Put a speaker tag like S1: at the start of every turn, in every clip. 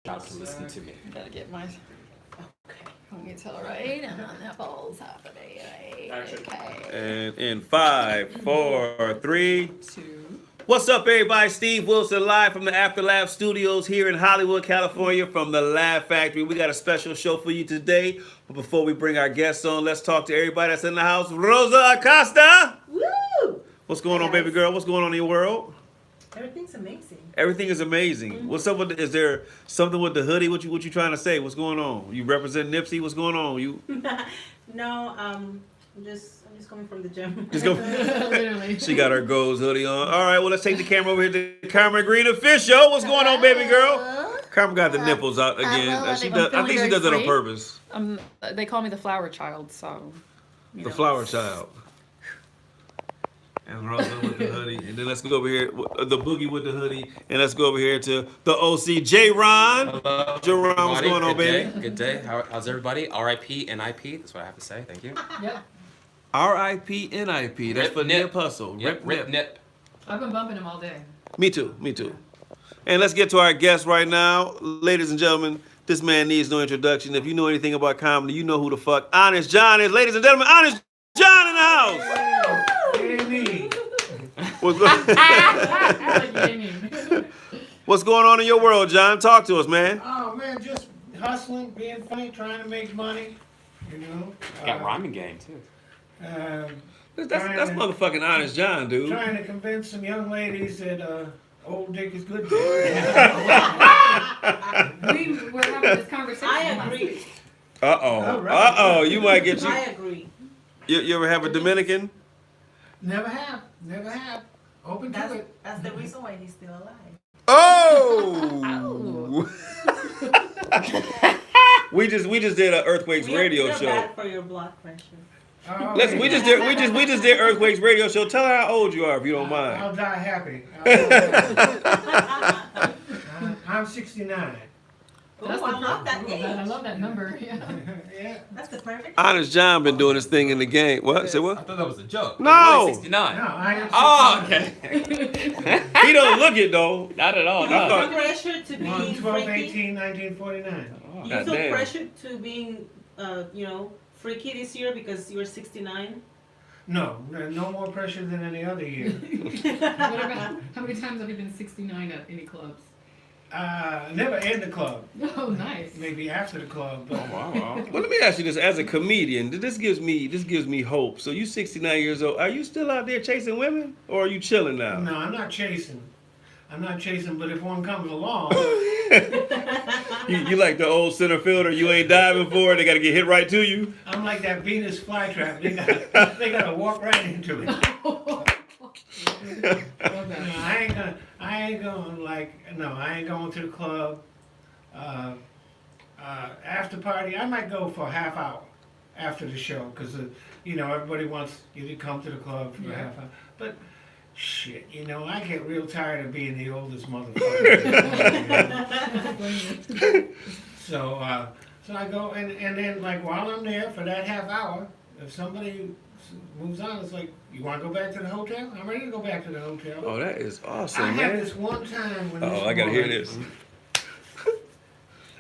S1: job to listen to me.
S2: Gotta get my. Okay. Let me tell right. And on that ball's happening. Right. Okay.
S3: And in 5, 4, 3.
S2: 2.
S3: What's up, everybody? Steve Wilson live from the Afterlaugh Studios here in Hollywood, California, from the Laugh Factory. We got a special show for you today. But before we bring our guests on, let's talk to everybody that's in the house. Rosa Acosta.
S4: Woo!
S3: What's going on, baby girl? What's going on in your world?
S4: Everything's amazing.
S3: Everything is amazing.
S4: Mm-hmm.
S3: What's up with is there something with the hoodie? What you trying to say? What's going on? You represent Nipsey? What's going on? You
S4: No, I'm just coming from the gym.
S3: just go.
S2: Literally.
S3: She got her goals hoodie on. All right, well, let's take the camera over here to Carmen Green Official. What's going on, baby girl? Carmen got the nipples out again. I think she does it on purpose.
S2: They call me the flower child, so.
S3: The flower child. And Rosa with the hoodie. And then let's go over here, the boogie with the hoodie. And let's go over here to the OC, J-Ron.
S1: Hello.
S3: J-Ron, what's going on, baby?
S1: Good day. How's everybody? R.I.P. N.I.P. That's what I have to say. Thank you.
S2: Yep.
S3: R.I.P. N.I.P. That's for Nip Hustle.
S1: Yep, Rip Nip.
S2: I've been bumping him all day.
S3: Me too. And let's get to our guest right now. Ladies and gentlemen, this man needs no introduction. If you know anything about comedy, you know who the fuck Honest John is. Ladies and gentlemen, Honest John in the house. What's What's going on in your world, John? Talk to us, man.
S5: Oh man, just hustling, being funny, trying to make money. You know.
S1: Got rhyming game too.
S3: That's motherfucking Honest John, dude.
S5: Trying to convince some young ladies that old dick is good dick.
S2: We were having this conversation.
S4: I agree.
S3: Uh-oh. You might get
S4: I agree.
S3: You ever have a Dominican?
S5: Never have. Open to it.
S4: That's the reason why he's still alive.
S3: Oh! we just did an Earthquakes radio show.
S4: Bad for your blood pressure.
S5: Oh,
S3: Listen, we just did Earthquakes radio show. Tell her how old you are if you don't mind.
S5: I'll die happy. I'm 69.
S4: I love that age.
S2: I love that number. Yeah.
S5: Yeah.
S4: That's the perfect.
S3: Honest John been doing his thing in the game. What? Say
S1: I
S3: what?
S1: thought that was a joke.
S3: No.
S1: Really 69.
S5: No, I am 69.
S1: Oh, okay.
S3: He don't look it though.
S1: Not at all.
S4: You
S1: No.
S4: feel pressure to
S5: On
S4: being
S5: 12,
S4: freaky?
S5: 18, 1949.
S1: Oh,
S4: You
S3: God
S4: feel
S3: damn.
S4: pressure to being, freaky this year because you're 69?
S5: No more pressure than any other year.
S2: What about, how many times have you been 69 at any clubs?
S5: Never in the club.
S2: Oh, nice.
S5: Maybe after the club. But
S1: Wow.
S3: Well, let me ask you this: as a comedian, this gives me hope. So you 69 years old. Are you still out there chasing women, or are you chilling now?
S5: No, I'm not chasing. But if one comes along,
S3: You like the old center fielder. You ain't diving for it. They got to get hit right to you.
S5: I'm like that Venus flytrap. They gotta walk right into it.
S2: Love that.
S5: I ain't going to the club. After party, I might go for a half hour after the show because everybody wants you to come to the club for a half hour. But shit, I get real tired of being the oldest motherfucker. So I go and then like while I'm there for that half hour, if somebody moves on, it's like, you want to go back to the hotel? I'm ready to go back to the hotel.
S3: Oh, that is awesome,
S5: I
S3: man.
S5: had this one time when
S3: I gotta hear this.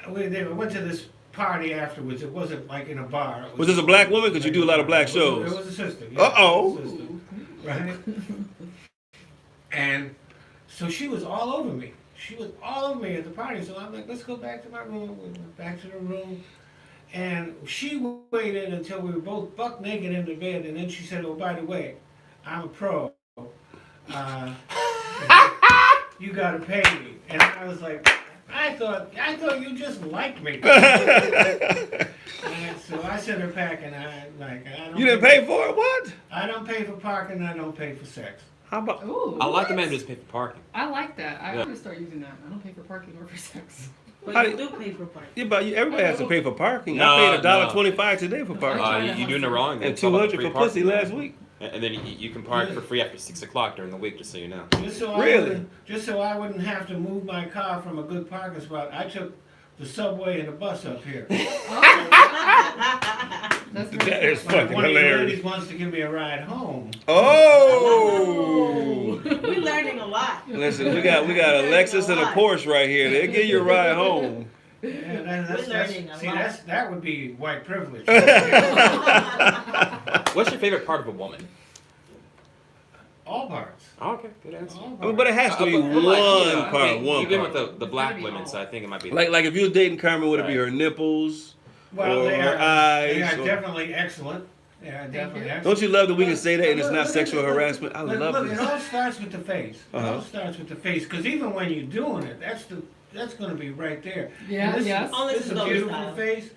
S5: we went to this party afterwards. It wasn't like in a bar.
S3: Was this a black woman? Because you do a lot of black shows.
S5: It was a sister. Yeah,
S3: Uh-oh.
S5: it was a sister, right? And so she was all over me. She was all over me at the party. So I'm like, let's go back to my room. We went back to the room. And she waited until we were both buck naked in the bed. And then she said, oh, by the way, I'm a pro. You got to pay me. And I was like, I thought you just liked me. And so I sent her back, and I don't.
S3: You didn't pay for it? What?
S5: I don't pay for parking. I don't pay for sex.
S3: How about?
S2: Ooh,
S1: I like the
S2: what?
S1: man who just paid for parking.
S2: I like that. I'm
S1: Yeah.
S2: going to start using that. I don't pay for parking or for sex.
S4: But
S3: How
S4: you
S3: do-
S4: do pay for parking.
S3: Yeah, but everybody has to pay for parking.
S1: No,
S3: I paid
S1: no.
S3: $1.25 today for parking,
S1: You're doing it wrong.
S3: and
S1: It's all about
S3: $200
S1: free
S3: for pussy
S1: parking.
S3: last week.
S1: And then you can park for free after 6 o'clock during the week, just so you know.
S5: Just so
S3: Really?
S5: I wouldn't have to move my car from a good parking spot. I took the subway and the bus up here.
S2: That's
S3: That is
S5: Like
S3: fucking
S5: one of the
S3: hilarious.
S5: ladies wants to give me a ride home.
S3: Oh!
S4: We're learning a lot.
S3: Listen, we got a Lexus and a Porsche right here. They'll give you a ride home.
S5: Yeah,
S4: We're learning a lot.
S5: that would be white privilege.
S1: What's your favorite part of a woman?
S5: All parts.
S1: Oh, okay, good answer.
S5: All
S3: I mean, but it has to be
S1: But,
S3: one
S1: like,
S3: part,
S1: you've
S3: one
S1: been
S3: part.
S1: with the black
S2: Gotta be
S1: women,
S2: all.
S1: so I think it might be
S3: Like if you was dating Carmen, would it be
S1: Right.
S3: her nipples?
S5: Well,
S3: Or
S5: they
S3: her
S5: are
S3: eyes, or-
S5: definitely excellent. They are definitely
S2: you.
S5: excellent.
S3: Don't you love that we can say that and it's
S5: Look,
S3: not
S5: look,
S3: sexual
S5: look,
S3: harassment? I
S5: look,
S3: love
S5: look,
S3: this.
S5: it all starts with the face. It
S3: Uh-huh.
S5: all starts with the face, because even when you're doing it, that's going to be right there.
S2: Yeah,
S5: And this,
S2: yes.
S4: Unless
S5: This is
S4: it's
S5: a
S4: no
S5: beautiful
S4: style.
S5: face.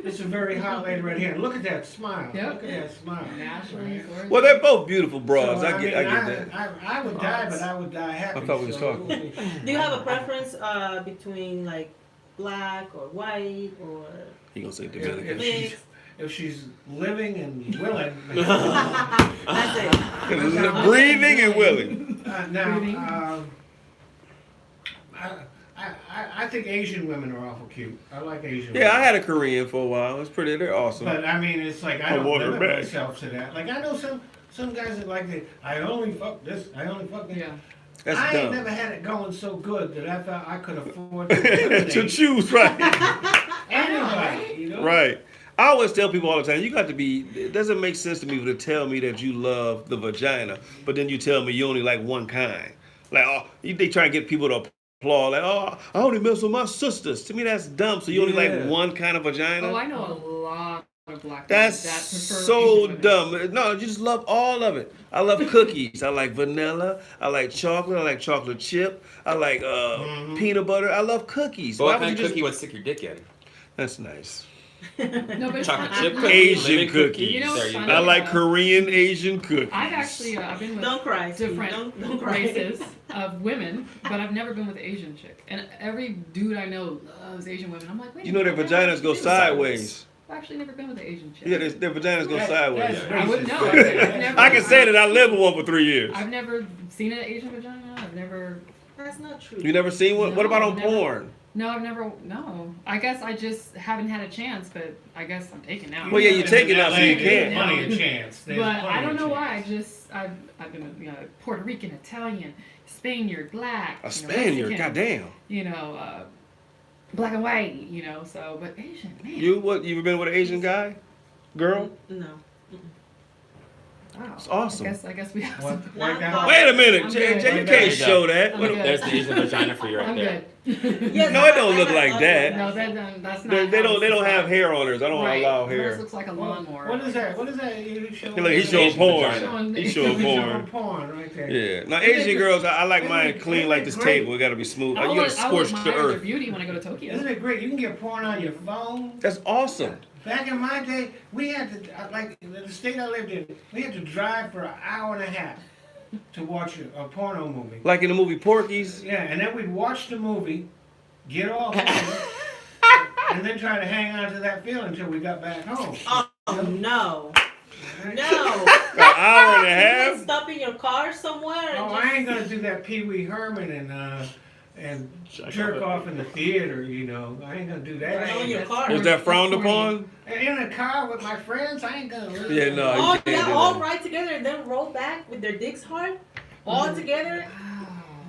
S5: This is a very hot lady right here. And look at that smile.
S2: Yep.
S5: Look at that smile.
S2: Naturally gorgeous.
S3: Well, they're both beautiful broads.
S5: So,
S3: I get that.
S5: I would die, but I would die happy.
S3: I thought we was
S5: so-
S3: talking.
S4: Do you have a preference between like black or white or
S3: He gonna say
S5: If,
S3: Dominican.
S4: Mixed?
S5: if she's living and willing.
S4: That's it.
S3: Breathing and willing.
S2: Breathing.
S5: I think Asian women are awful cute. I like Asian
S3: Yeah, I
S5: women.
S3: had a Korean for a while. It's pretty. They're awesome.
S5: But I mean, it's like I
S3: I
S5: don't
S3: want her
S5: limit
S3: back.
S5: myself to that. Like I know some guys that like that. I only fuck this. I only fuck that.
S2: Yeah.
S3: That's
S5: I ain't
S3: dumb.
S5: never had it going so good that I felt I could afford to
S3: To
S5: eliminate
S3: choose right.
S5: anybody. You know?
S3: Right. I always tell people all the time, you got to be, it doesn't make sense to me to tell me that you love the vagina, but then you tell me you only like one kind. Like, oh, they try to get people to applaud, like, oh, I only mess with my sisters. To me, that's dumb. So you only
S1: Yeah.
S3: like one kind of vagina?
S2: Oh, I know a lot of black
S3: That's
S2: women that prefer
S3: so
S2: Asian women.
S3: dumb. No, you just love all of it. I love cookies. I like vanilla. I like chocolate. I like chocolate chip. I like peanut butter. I love cookies.
S1: But
S3: Why
S1: what
S3: would
S1: kind
S3: you
S1: of cookie would stick your dick in?
S3: That's nice.
S2: No, but
S1: Chocolate
S2: I-
S1: chip
S2: I-
S1: cookie,
S3: Asian
S1: lemon
S3: cookies.
S2: You know what's
S1: There you
S2: funny?
S3: I
S1: go.
S3: like Korean Asian cookies.
S2: I've actually I've been with
S4: Don't cry, Steve.
S2: different
S4: Don't cry.
S2: races of women, but I've never been with an Asian chick. And every dude I know loves Asian women. I'm like, wait.
S3: You know their
S2: a minute, I've
S3: vaginas go
S2: never-
S3: sideways.
S2: I've actually never been with an Asian chick.
S3: Yeah, their vaginas go
S5: That-
S3: sideways.
S5: that's
S2: I wouldn't know.
S5: racist.
S2: I've never,
S3: I can say that I lived with one for 3 years.
S2: I've never seen an Asian vagina. I've never.
S4: That's not true.
S3: You never seen one? What
S2: No,
S3: about on
S2: never.
S3: porn?
S2: No, I've never. No, I guess I just haven't had a chance. But I guess I'm taking now.
S3: Well, yeah, you take it out so you
S5: There's
S3: can.
S5: plenty of chance. There's
S2: But
S5: plenty
S2: I don't
S5: of
S2: know
S5: chance.
S2: why. I've been with Puerto Rican, Italian, Spaniard, black.
S3: A
S2: you know,
S3: Spaniard,
S2: Mexican,
S3: goddamn.
S2: You know, black and white. You know, so but Asian, man.
S3: You ever been with an Asian guy? Girl?
S4: No.
S2: Wow.
S3: It's awesome.
S2: I guess we have
S5: What-
S2: something.
S5: what
S4: Not
S5: kind-
S3: Wait a minute,
S2: I'm
S3: Jay,
S2: good.
S3: Jay, you
S5: There
S3: can't
S1: you go.
S3: show that.
S2: I'm
S3: What-
S2: good.
S1: There's the Asian vagina for you right
S2: I'm
S1: there.
S2: good.
S4: Yes,
S3: No, it don't
S4: I
S3: look
S4: got
S3: like
S4: other
S3: that.
S2: No,
S4: guys.
S2: that's not.
S3: They
S2: how
S3: don't
S2: it's
S3: have
S2: designed.
S3: hair on hers. I don't
S2: Right.
S3: allow
S2: Hers
S3: hair.
S2: looks like a
S5: What
S2: lawnmower.
S5: is that? What is that? You showing?
S3: Look, he's showing
S1: Asian
S3: porn.
S1: vagina.
S3: He's showing
S5: He's showing
S3: porn.
S5: porn right there.
S3: Yeah. Now
S5: Isn't
S3: Asian
S5: it-
S3: girls, I like
S5: isn't
S3: mine
S5: it-
S3: clean
S5: isn't
S3: like
S5: it
S3: this
S5: great?
S3: table. It gotta be smooth.
S2: I
S3: You
S2: would,
S3: gotta scorch the
S2: admire their
S3: earth.
S2: beauty when I go to Tokyo.
S5: Isn't it great? You can get porn on your phone.
S3: That's awesome.
S5: Back in my day, we had to, like, in the state I lived in, we had to drive for an hour and a half to watch a porno movie.
S3: Like in the movie Porky's.
S5: Yeah, and then we'd watch the movie, get off, and then try to hang on to that feeling until we got back home.
S4: Oh no.
S3: An
S4: No.
S3: hour and a half.
S4: Stop in your car somewhere. and
S5: Oh,
S4: just-
S5: I ain't gonna do that Pee Wee Herman and jerk off in the theater, you know. I ain't gonna do that.
S4: Right on your car.
S3: Is that frowned
S2: That's corny.
S3: upon?
S5: In a car with my friends, I ain't gonna. Really
S3: Yeah, no.
S4: Oh,
S3: you can't
S4: yeah,
S3: do
S4: all
S3: that.
S4: right together and then roll back with their dicks hard? All together?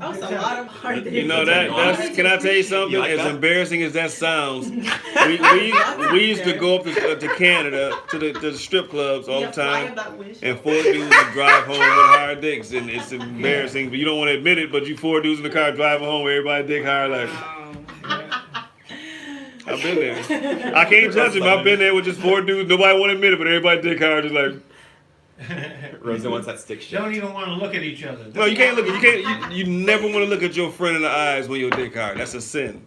S4: That was a lot of hard dicks.
S3: You know that's. Can I tell you something?
S1: You like
S3: As
S1: that?
S3: embarrassing as that sounds, we used to go up to Canada to the strip clubs all the time, and 4 dudes would drive home with hard dicks, and it's embarrassing. But you don't want to admit it. But you 4 dudes in the car driving home, with everybody dick hard. Like I've been there. I can't judge him. I've been there with just 4 dudes. Nobody want to admit it, but everybody dick hard. Just like
S1: Rosa wants that stick shit.
S5: Don't even want to look at each other.
S3: no, you can't look. You never want to look at your friend in the eyes when you're dick hard. That's a sin.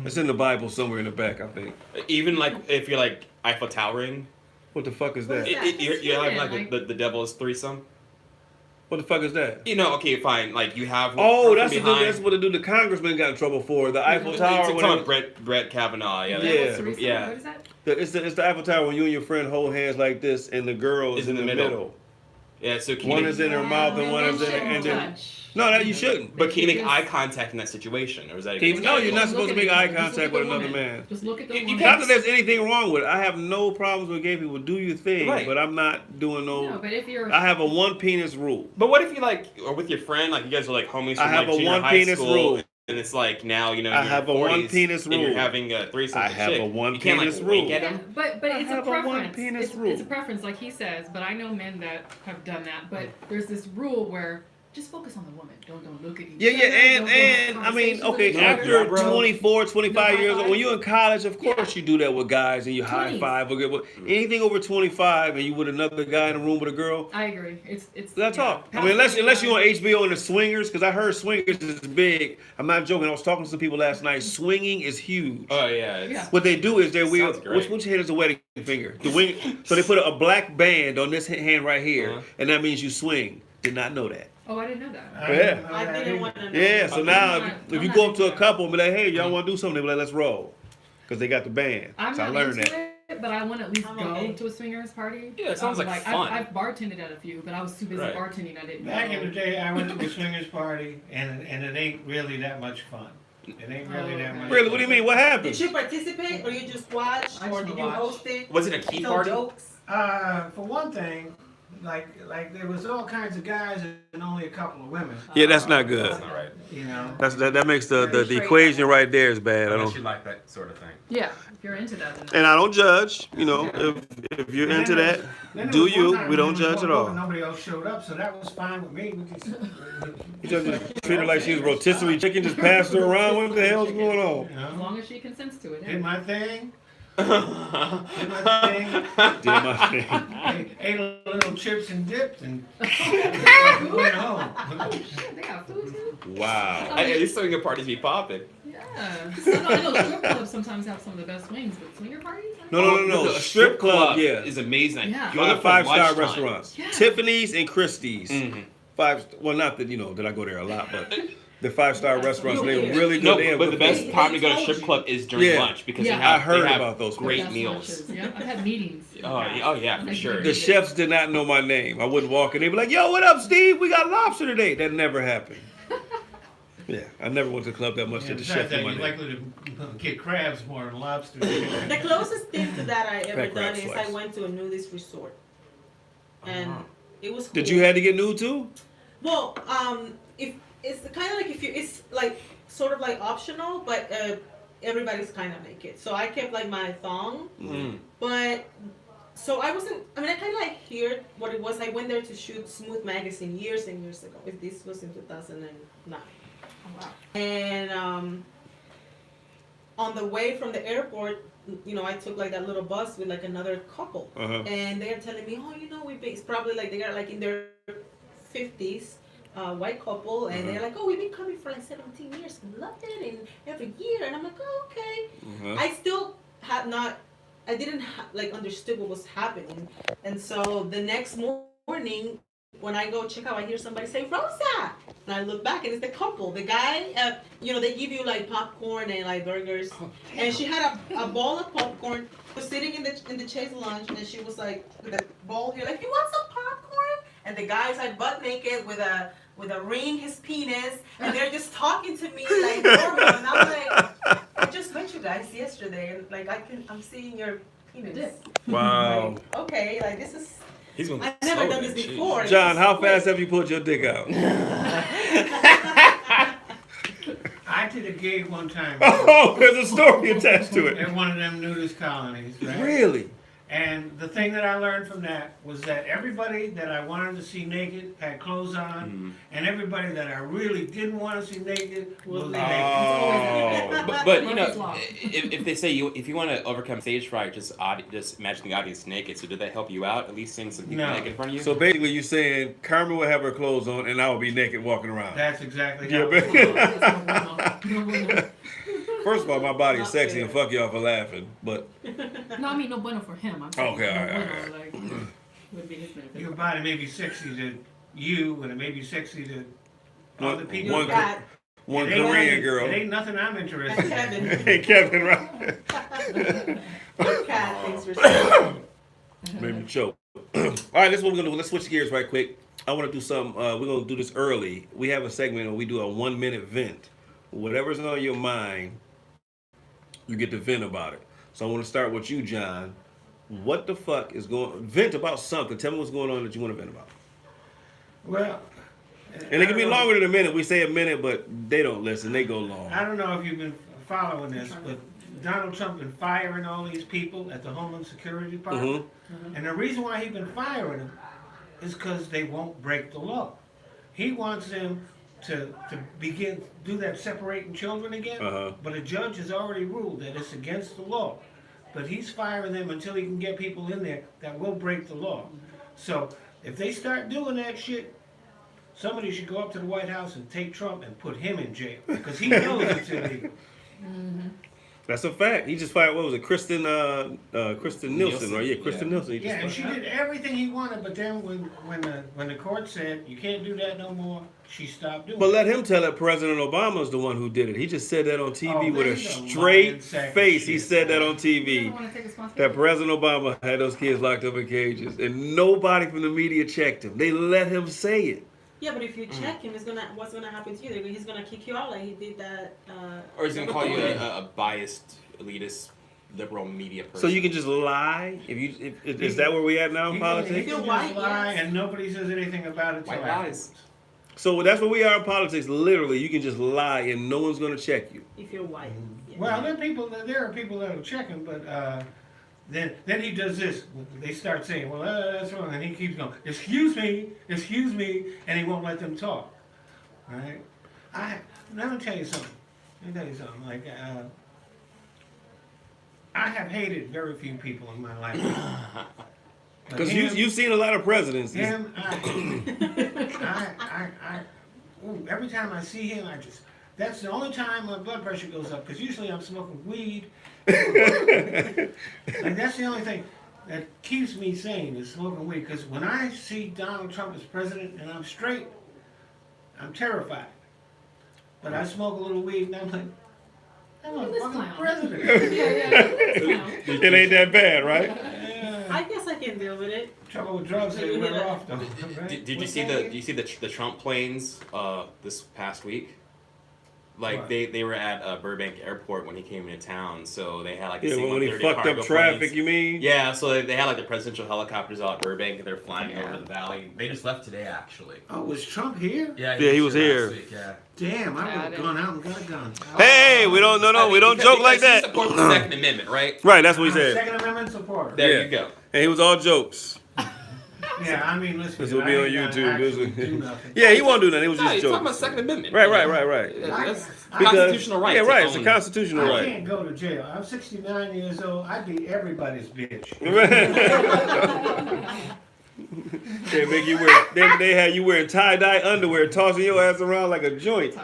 S3: It's in the Bible somewhere in the back, I think.
S1: Even like if you're like Eiffel Towering,
S3: What the fuck is that?
S1: you're having
S2: Yeah,
S1: like the devil's threesome.
S3: What the fuck is that?
S1: You know, okay, fine. Like you have.
S3: Oh,
S1: her
S3: that's
S1: from
S3: that's what the congressman got in trouble for. The Eiffel Tower.
S1: It's
S3: when
S1: talking
S3: it
S1: about
S3: was-
S1: Brett Kavanaugh. Yeah.
S3: Yeah.
S2: What's the reason?
S1: Yeah.
S2: What is that?
S3: it's the Eiffel Tower when you and your friend hold hands like this, and the girl is in the middle.
S1: Yeah. So can
S3: One
S1: you
S3: is in her mouth and one is in, and then.
S2: Touch.
S3: No, that you shouldn't.
S1: But can you make
S2: Just-
S1: eye contact in that situation, or is that?
S3: Can- no, you're not
S2: Just
S3: supposed to
S2: look
S3: make
S2: at
S3: eye
S2: the- just
S3: contact
S2: look
S3: with
S2: at the
S3: another
S2: woman.
S3: man.
S2: Just look at the
S1: You
S2: woman.
S3: Not that there's anything wrong with it. I have no problems with gay people. Do your thing,
S1: Right.
S3: but I'm not doing
S2: No,
S3: no.
S2: but if you're
S3: I have a 1 penis rule.
S1: But what if you like, or with your friend, like you guys are like homies from
S3: I have
S1: like
S3: a
S1: junior
S3: 1
S1: high
S3: penis
S1: school,
S3: rule.
S1: and it's like now you know
S3: I
S1: you're
S3: have a
S1: 40s,
S3: one penis
S1: and you're
S3: rule.
S1: having a threesome.
S3: I
S1: with a
S3: have
S1: chick.
S3: a one
S1: You can't,
S3: penis
S1: like, wink
S3: rule.
S1: at
S2: Yeah,
S1: him.
S2: but
S3: I
S2: it's a
S3: have a one
S2: preference.
S3: penis
S2: It's
S3: rule.
S2: a preference, like he says. But I know men that have done that. But there's this rule where just focus on the woman. Don't look at each
S3: Yeah,
S2: other.
S3: yeah,
S2: Don't
S3: and
S2: have
S3: I mean,
S2: conversations
S3: okay,
S2: with each other.
S3: after
S1: bro.
S3: 24, 25
S2: No
S3: years old,
S2: high
S3: when you're in college, of course you do that with guys and you high
S2: 20s.
S3: five. Okay, but anything over 25 and you with another guy in a room with a girl,
S2: I agree. It's
S3: that's
S2: yeah,
S3: all. I
S2: past
S3: mean, unless
S2: 25.
S3: you're on HBO and the swingers, because I heard swingers is big. I'm not joking. I was talking to some people last night. Swinging is huge.
S1: Oh yeah. It's,
S2: Yeah.
S3: What they do is they wear
S1: Sounds great.
S3: which hand is the wedding finger? The wing. So they put a black band on this hand right here,
S1: Uh-huh.
S3: and that means you swing. Did not know that.
S2: Oh, I didn't know that.
S5: I
S3: Yeah.
S5: didn't know
S4: I
S5: that
S4: didn't
S5: either.
S4: want to know.
S3: Yeah, so now
S2: I'm
S3: if you
S2: not
S3: go up to a
S2: into that.
S3: couple and be like, hey, y'all want to do something, they be like, let's roll. Because they got the band.
S2: I'm
S3: So I
S2: not
S3: learned
S2: into
S3: that.
S2: it, but I want to at least
S4: I'm
S2: go
S4: okay.
S2: to a swingers party.
S1: Yeah, it sounds like fun.
S2: I've bartended at a few, but I was too busy
S1: Right.
S2: bartending. I didn't.
S5: Back
S2: go.
S5: in the day, I went to a swingers party, and it ain't really that much fun. It ain't really that much.
S3: Really? What do you mean? What happened?
S4: Did you participate or you just watch
S2: I
S4: or
S2: just
S4: did you
S2: watch.
S4: host it?
S1: Was it a key
S4: Tell
S1: party?
S4: jokes?
S5: For one thing, like there was all kinds of guys and only a couple of women.
S3: Yeah, that's not good.
S1: That's not right.
S5: You know.
S3: That makes the
S2: straight.
S3: equation right there is bad. I
S1: Unless
S3: don't,
S1: you like that sort of thing.
S2: Yeah, if you're into that. Then
S3: and I don't judge. You know, if you're into that,
S5: Then there
S3: do
S5: was one
S3: you?
S5: time
S3: We don't
S5: when
S3: judge at
S5: we were
S3: all.
S5: booked and nobody else showed up, so that was fine with me. We just,
S3: You just treat her like she was rotisserie chicken, just passed her around. What the hell's going on?
S5: you
S2: as
S5: know,
S2: long as she consents to it.
S5: did
S2: Yeah.
S5: my thing. Did my thing.
S3: Did my thing.
S5: Ate a little chips and dipped and went home.
S2: Oh shit, they got food too.
S3: Wow.
S1: These swinger parties be popping.
S2: Yeah. I know strip clubs sometimes have some of the best wings, but swinger parties.
S3: No.
S1: A
S3: Strip club, yeah.
S1: is amazing.
S2: Yeah.
S1: You go there
S3: Other
S1: for
S3: 5-star
S1: lunchtime.
S3: restaurants.
S2: Yeah.
S3: Tiffany's and Christie's.
S1: Mhm.
S3: Well, not that that I go there a lot, but the 5-star restaurants, they're
S2: Yeah.
S3: really good.
S1: No,
S3: They have
S1: but the
S3: good
S1: best
S3: food.
S1: time to go to strip
S4: They
S1: club is during
S3: Yeah.
S1: lunch because
S2: Yeah.
S1: they have,
S3: I heard
S1: they have
S3: about those
S1: great
S2: Best
S1: meals.
S2: lunches. Yeah, I've had meetings.
S1: Oh yeah, for sure.
S3: The chefs did not know my name. I wouldn't walk in. They'd be like, "Yo, what up, Steve? We got lobster today." That never happened. Yeah, I never went to the club that much
S5: Yeah,
S3: that the
S5: besides
S3: chef
S5: that,
S3: knew my
S5: you're
S3: name.
S5: likely to get crabs more than lobster.
S4: The closest thing to that I ever
S3: Fat crab
S4: done is
S3: slice.
S4: I went to a nudist resort. And
S1: Uh-huh.
S4: it was cool.
S3: Did you have to get nude too?
S4: Well, if it's kind of like if you, it's like sort of like optional, but everybody's kind of naked. So I kept like my thong,
S1: Mm.
S4: but so I wasn't. I mean, I kind of like heard what it was. I went there to shoot Smooth magazine years and years ago. If this was in 2009,
S2: Oh, wow.
S4: and on the way from the airport, you know, I took like that little bus with like another couple.
S3: Uh-huh.
S4: And they're telling me, oh, you know, it's probably like they are like in their 50s, white couple, and they're like, oh, we've been coming for like 17 years, we loved it, and every year, and I'm like, oh, okay.
S3: Uh-huh.
S4: I still had not, I didn't like understood what was happening, and so the next morning, when I go check out, I hear somebody say, Rosa! And I look back and it's the couple. The guy, you know, they give you like popcorn and like burgers. And she had a bowl of popcorn, was sitting in the Chase lunch, and she was like, with a bowl here, like, you want some popcorn? And the guy's like butt naked with a ring, his penis, and they're just talking to me like normal. And I'm like, I just met you guys yesterday, and like I'm seeing your penis.
S3: Wow.
S4: Like, okay, like this is.
S1: He's been
S4: I've never done this before.
S3: John, how fast have you pulled your dick out?
S5: I did a gig one time
S3: Oh, there's a story attached to it.
S5: at one of them nudist colonies, right?
S3: Really?
S5: And the thing that I learned from that was that everybody that I wanted to see naked had clothes on, and everybody that I really didn't want to see naked was naked.
S3: Oh.
S1: But you
S2: Murphy's
S1: know,
S2: Law.
S1: if they say if you want to overcome stage fright, just imagine the audience naked. So did that help you out? At least seeing some people
S5: No.
S1: naked in front of you.
S3: So basically, you're saying Carmen would have her clothes on, and I would be naked walking around.
S5: That's exactly
S3: Yeah,
S5: how
S3: but-
S2: No, bueno.
S3: First of all, my body is
S4: Not
S3: sexy,
S4: fair.
S3: and fuck y'all for laughing. But
S2: No, I mean no bueno for him. I'm saying
S3: Okay,
S2: no
S3: all right,
S2: bueno, like would be his benefit.
S5: your body may be sexy to you, and it may be sexy to other people.
S3: one-
S5: but
S4: Cat,
S3: one
S5: it ain't
S3: Korean
S5: nothing-
S3: girl.
S5: It ain't nothing I'm interested in.
S4: Kevin,
S3: Hey, Kevin, right?
S4: cat thinks we're sexy.
S3: Made me choke. All right, this is what we're gonna do. Let's switch gears right quick. I want to do something. We're gonna do this early. We have a segment where we do a 1-minute vent. Whatever's on your mind, you get to vent about it. So I want to start with you, John. What the fuck is going? Vent about something. Tell me what's going on that you want to vent about.
S5: Well,
S3: And it can be longer than a minute. We say a minute, but they don't listen. They go long.
S5: I don't know if you've been following this, but Donald Trump been firing all these people at the Homeland Security Department. And the reason why he's been firing them is because they won't break the law. He wants them to do that separating children again, but a judge has already ruled that it's against the law. But he's firing them until he can get people in there that will break the law. So if they start doing that shit, somebody should go up to the White House and take Trump and put him in jail because he knows it's illegal.
S3: That's a fact. He just fired, what was it, Kristen Nielsen, right? Yeah, Kristen Nielsen. He just
S5: Yeah, and she did everything he wanted, but then when the court said you can't do that no more, she stopped doing it.
S3: But let him tell it President Obama's the one who did it. He just said that on TV with a
S5: he's a
S3: straight
S5: lying sack of
S3: face. He
S5: shit,
S3: said that
S5: man.
S3: on TV.
S2: want to take responsibility.
S3: That President Obama had those kids locked up in cages. And nobody from the media checked him. They let him say it.
S4: Yeah, but if you check him, what's gonna happen to you? He's gonna kick you out like he did that.
S1: Or he's gonna call you a biased, elitist, liberal media person.
S3: So you can just lie? Is that where we at now in
S5: He
S3: politics?
S5: can just lie and nobody says anything about it till
S1: White
S5: afterwards.
S1: lies.
S3: So that's where we are in politics. Literally, you can just lie and no one's going to check you.
S4: If you're white. Yeah.
S5: Well, there are people that will check him, but then he does this. They start saying, well, that's wrong, and he keeps going, excuse me, and he won't let them talk. All right? Let me tell you something. Like, I have hated very few people in my life.
S3: Because you've seen a lot of presidents.
S5: Him, every time I see him, that's the only time my blood pressure goes up, because usually I'm smoking weed. Like, that's the only thing that keeps me sane is smoking weed, because when I see Donald Trump as president and I'm straight, I'm terrified. But I smoke a little weed and I'm like, I'm a fucking president.
S3: It ain't that bad, right?
S4: I guess I can deal with it.
S5: Trouble with drugs, they wear off though. Right?
S1: Did you see the Trump planes this past week? Like
S5: What?
S1: they were at Burbank Airport when he came into town, so they had like the
S3: Yeah, when he
S1: C-130
S3: fucked up
S1: cargo
S3: traffic,
S1: planes.
S3: you mean?
S1: Yeah, so they had like the presidential helicopters out at Burbank and they're flying over the valley. They just left today, actually.
S5: Oh, was Trump here?
S3: Yeah, he was here.
S1: last week, yeah.
S5: Damn, I would have
S2: Got it.
S5: gone out and got a gun.
S3: Hey, we don't
S1: Because
S3: joke like
S1: he
S3: that.
S1: supports the Second Amendment, right?
S3: Right, that's what he
S5: I'm
S3: said.
S5: Second Amendment supporter.
S1: There
S3: Yeah.
S1: you go.
S3: And he was all jokes.
S5: Yeah, I mean, listen.
S3: This will be
S5: I
S3: on
S5: ain't gonna
S3: YouTube.
S5: actually
S3: This
S5: do
S3: will-
S5: nothing.
S3: Yeah, he won't do nothing. It was
S1: No,
S3: just
S1: you're talking about
S3: jokes.
S1: Second Amendment.
S3: Right.
S1: That's
S3: Because-
S1: constitutional right.
S3: Yeah,
S1: to
S3: right. It's a
S1: own-
S3: constitutional
S5: I
S3: right.
S5: can't go to jail. I'm 69 years old. I'd be everybody's bitch.
S3: They make you wear. They had you wearing tie-dye underwear, tossing your ass around like a joint.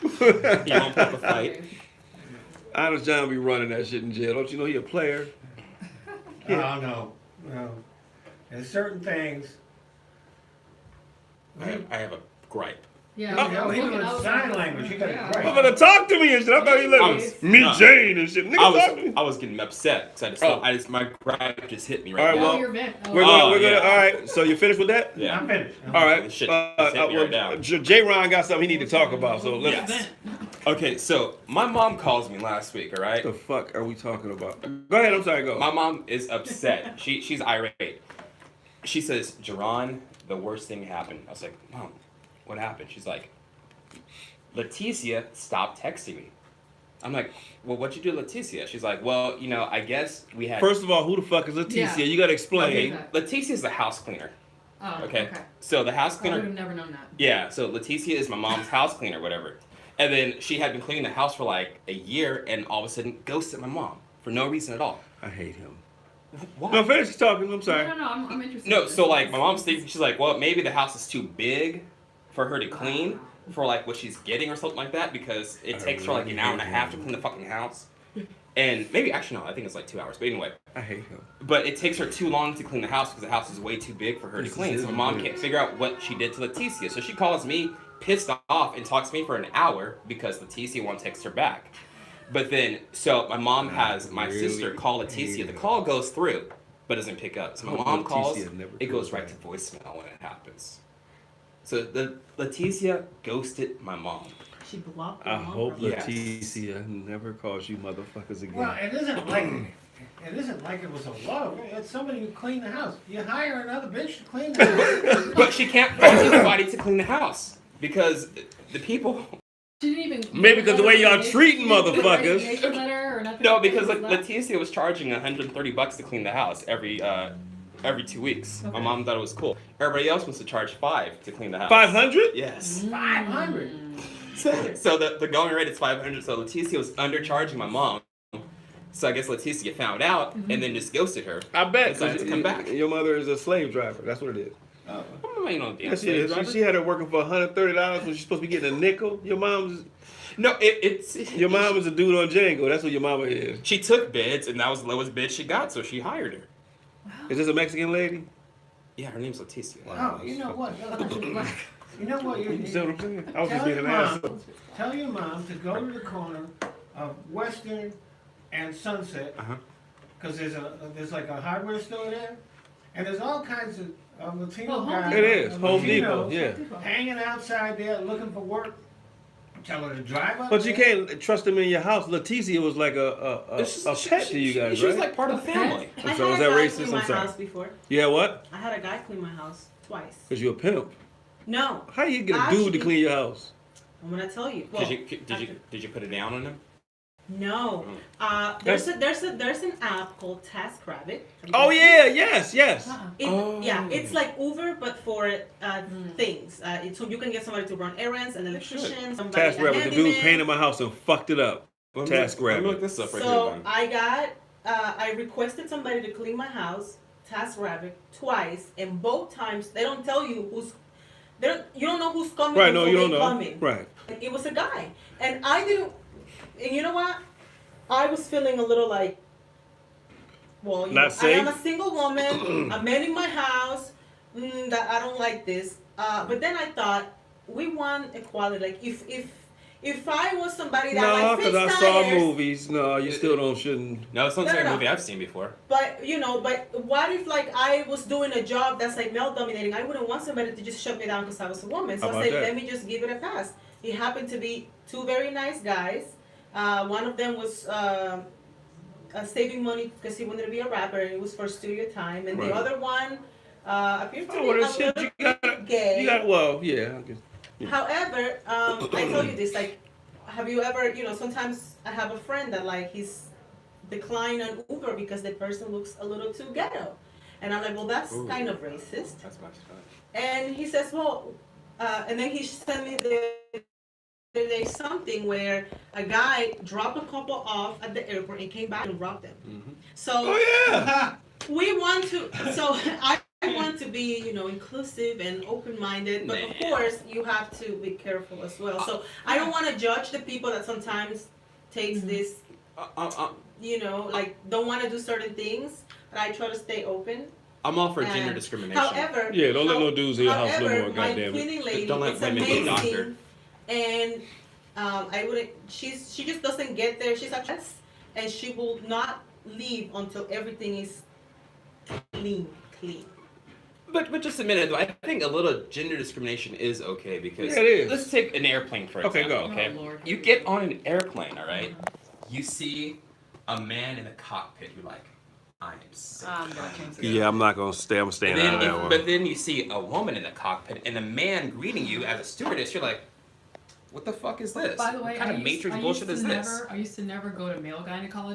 S1: You won't pick a fight.
S3: Honest John be running that shit in jail. Don't you know he a player?
S5: Oh, no. There's certain things.
S1: I have a gripe.
S2: Yeah,
S5: Oh, even with sign language, you gotta
S3: I'm
S5: gripe.
S3: gonna talk to me and shit. I thought you
S1: I
S3: let
S1: was-
S3: me
S1: no.
S3: Jane and shit. Nigga, talk to me.
S1: I was getting upset because
S3: Oh.
S1: my gripe just hit me
S3: All
S1: right
S3: right,
S1: now.
S3: well,
S2: your vent.
S3: We're gonna.
S1: yeah.
S3: All right. So you finished with that?
S1: Yeah.
S5: I'm finished.
S3: All right.
S1: Shit, just hit me right now.
S3: J. Ron got something he need to talk about. So let's.
S1: Yes. Okay, so my mom calls me last week. All right.
S3: What the fuck are we talking about? Go ahead. I'm sorry. Go.
S1: My mom is upset. She's irate. She says, "Jerron, the worst thing happened." I was like, "Mom, what happened?" She's like, "Leticia stopped texting me." I'm like, "Well, what'd you do, to Leticia?" She's like, "Well, I guess we had."
S3: First of all, who the fuck is Leticia?
S2: Yeah.
S3: You gotta explain.
S1: okay, Leticia's the house cleaner.
S2: Oh,
S1: Okay. So the house
S2: I
S1: cleaner.
S2: would have never known that.
S1: Yeah, so Leticia is my mom's house cleaner, whatever. And then she had been cleaning the house for like a year and all of a sudden ghosted my mom for no reason at all.
S3: I hate him.
S1: Why?
S3: No, finish talking. I'm sorry.
S2: No, I'm interested.
S1: No, so like my mom's thinking, she's like, well, maybe the house is too big for her to clean for like what she's getting or something like that because it takes her like an hour and a half to clean the fucking house. And maybe, actually no, I think it's like 2 hours. But anyway,
S3: I hate him.
S1: but it takes her too long to clean the house because the house is way too big for her to clean. So my mom can't figure out what she did to Leticia. So she calls me pissed off and talks to me for an hour because Leticia won't text her back. But then, so my mom has my sister call Leticia. The call goes through, but doesn't pick up. So my mom calls, it goes right to voicemail when it happens. So the Leticia ghosted my mom.
S4: She blocked
S3: I
S4: her mom
S3: hope
S4: from-
S1: Yes.
S3: Leticia never calls you motherfuckers again.
S5: Well, it isn't like it isn't like it was a love. It's somebody who cleaned the house. You hire another bitch to clean the house.
S1: But she can't find anybody to clean the house because the people.
S2: She didn't even.
S3: Maybe because the way y'all treating motherfuckers.
S2: Resignation letter or nothing?
S1: No, because like Leticia was charging $130 to clean the house every 2 weeks.
S2: Okay.
S1: My mom thought it was cool. Everybody else wants to charge $5 to clean the house.
S3: 500?
S1: Yes.
S5: 500.
S1: So the going rate is 500. So Leticia was undercharging my mom. So I guess Leticia found out and then just ghosted her.
S3: I bet.
S1: Decided to come back.
S3: Your mother is a slave driver. That's what it is.
S5: Oh.
S1: I'm not, you know, damn
S3: Yes, she
S1: slave
S3: is.
S1: driver.
S3: She had her working for $130 when she's supposed to be getting a nickel. Your mom's.
S1: No, it's
S3: Your mom is a dude on Django. That's what your mama is.
S1: She took bids, and that was the lowest bid she got, so she hired her.
S3: Is this a Mexican lady?
S1: Yeah, her name's Leticia.
S5: Oh, you know what? You know what?
S3: You see what I'm saying? I was just being an asshole.
S5: Tell your mom to go to the corner of Western and Sunset, because there's like a hardware store there, and there's all kinds of Latino
S2: Home
S5: guys.
S3: It is. Home
S5: Latinos
S3: Depot, yeah.
S5: hanging outside there looking for work. Tell her to drive up.
S3: But you
S5: there.
S3: can't trust them in your house. Leticia was like a pet to you guys,
S1: She was
S3: right?
S1: like part of the family.
S3: I'm sorry, was that
S4: I had a guy
S3: racist?
S4: clean
S3: I'm
S4: my
S3: sorry.
S4: house before.
S3: Yeah, what?
S4: I had a guy clean my house twice.
S3: Because you're a pimp.
S4: No,
S3: How you get a dude to
S4: Actually-
S3: clean your house?
S4: I'm gonna tell you. Well,
S1: Did you put it down on him?
S4: No. There's an app called TaskRabbit.
S3: Oh, yeah, yes.
S4: It's like Uber but for things. So you can get somebody to run errands, an electrician, somebody, a
S3: TaskRabbit, the dude
S4: handyman.
S3: painted my house and fucked it up.
S1: Let me
S3: TaskRabbit.
S1: look this up right
S4: So
S1: here.
S4: I requested somebody to clean my house, TaskRabbit, twice, and both times they don't tell you you don't know who's coming.
S3: Right, no,
S4: before
S3: you don't
S4: they
S3: know.
S4: come in.
S3: Right.
S4: It was a guy, and I didn't. And you know what? I was feeling a little like, well, you
S3: Not
S4: know,
S3: safe?
S4: I am a single woman. I'm man in my house. That I don't like this. But then I thought we want equality. Like if I was somebody that
S3: No,
S4: like
S3: because
S4: fixed
S3: I saw
S4: tires,
S3: movies. No, you still shouldn't.
S1: No, it's not
S4: No,
S1: a
S4: no.
S1: movie I've seen before.
S4: But what if like I was doing a job that's like male dominating? I wouldn't want somebody to just shut me down because I was a woman. So
S3: How
S4: I
S3: about
S4: said,
S3: that?
S4: let me just give it a pass. It happened to be two very nice guys. One of them was saving money because he wanted to be a rapper, and it was for studio time. And
S3: Right.
S4: the other one appeared to be
S3: Oh,
S4: a
S3: well, shit,
S4: little
S3: you got, well, yeah. I guess.
S4: However, I tell you this, like, have you ever, sometimes I have a friend that like he's declined on Uber because the person looks a little too ghetto. And I'm like, well, that's kind of racist.
S1: That's much fun.
S4: And he says, well, and then he sent me there's something where a guy dropped a couple off at the airport and came back and robbed them. So
S3: Oh, yeah.
S4: we want to, so I want to be, inclusive and open-minded, but of
S1: Man.
S4: course you have to be careful as well. So I don't want to judge the people that sometimes takes this, like don't want to do certain things, but I try to stay open.
S1: I'm all for gender
S4: And
S1: discrimination.
S4: However,
S3: Yeah, don't let no dudes in your house no
S4: however,
S3: more,
S4: my
S3: goddammit.
S4: cleaning lady,
S1: Don't let
S4: it's
S1: women be a doctor.
S4: amazing, and I wouldn't. She just doesn't get there. She's a chef, and she will not leave until everything is clean.
S1: But just a minute though, I think a little gender discrimination is okay because
S3: Yeah, it is.
S1: let's take an airplane for
S3: Okay,
S1: example.
S3: go.
S1: Okay,
S2: Oh, Lord.
S1: you get on an airplane, all right? You see a man in the cockpit. You're like, I am sick.
S3: Yeah, I'm not going to stay. I'm staying out of that one.
S1: But then you see a woman in the cockpit and a man greeting you as a stewardess. You're like, what the fuck is this?
S2: By the way,
S1: what kind of matrix bullshit is this?
S2: I used to never go to male gynecology.